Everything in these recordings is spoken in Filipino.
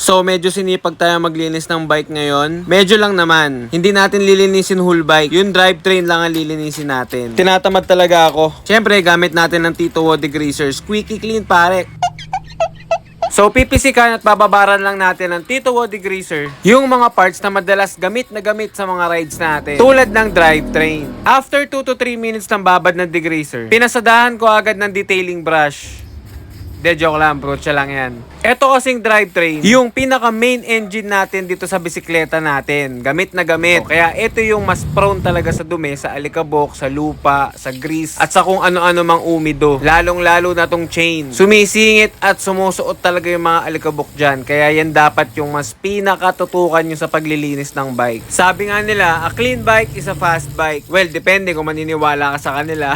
So medyo sinipag tayo maglinis ng bike ngayon. Medyo lang naman. Hindi natin lilinisin whole bike. Yung drivetrain lang ang lilinisin natin. Tinatamad talaga ako. Siyempre gamit natin ng Tito Wo degreaser. Squeaky clean pare. So pipisikan at bababaran lang natin ng Tito Wo degreaser yung mga parts na madalas gamit sa mga rides natin. Tulad ng drivetrain. After 2 to 3 minutes ng babad ng degreaser, pinasadahan ko agad ng detailing brush. De, joke lang, brocha lang yan. Ito kasing drivetrain, yung pinaka main engine natin dito sa bisikleta natin. Gamit na gamit. Kaya ito yung mas prone talaga sa dumi, sa alikabok, sa lupa, sa grease, at sa kung ano-ano mang umido. Lalong-lalo na tong chain. Sumisingit at sumusuot talaga yung mga alikabok dyan. Kaya yan dapat yung mas pinakatutukan nyo sa paglilinis ng bike. Sabi nga nila, a clean bike is a fast bike. Well, depende kung maniniwala ka sa kanila.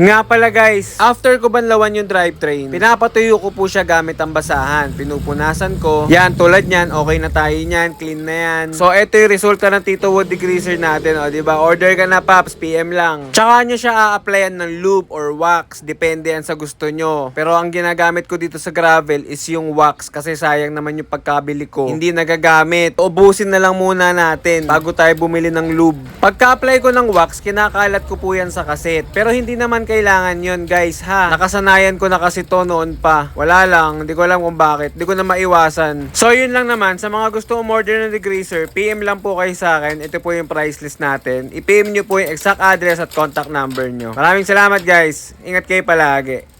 Nga pala guys, after ko banlawan yung drivetrain, pinapatuyo ko po siya gamit ang basahan. Pinupunasan ko. Yan, tulad yan. Okay na tayo yan. Clean na yan. So, ito yung resulta ng Tito Wo degreaser natin. O, diba? Order ka na, Paps. PM lang. Tsaka nyo siya a-applyan ng lube or wax. Depende yan sa gusto nyo. Pero ang ginagamit ko dito sa gravel is yung wax. Kasi sayang naman yung pagkabili ko. Hindi nagagamit. Ubusin na lang muna natin bago tayo bumili ng lube. Pagka-apply ko ng wax, kinakalat ko po yan sa kaset. Pero hindi naman kailangan yun, guys, ha? Nakasanayan ko na kasi to noon pa. Wala lang. Hindi ko alam kung bakit. Hindi ko na maiwasan. So, yun lang naman. Sa mga gusto umorder ng degreaser, PM lang po kayo sa akin. Ito po yung price list natin. I-PM nyo po yung exact address at contact number nyo. Maraming salamat, guys. Ingat kayo palagi.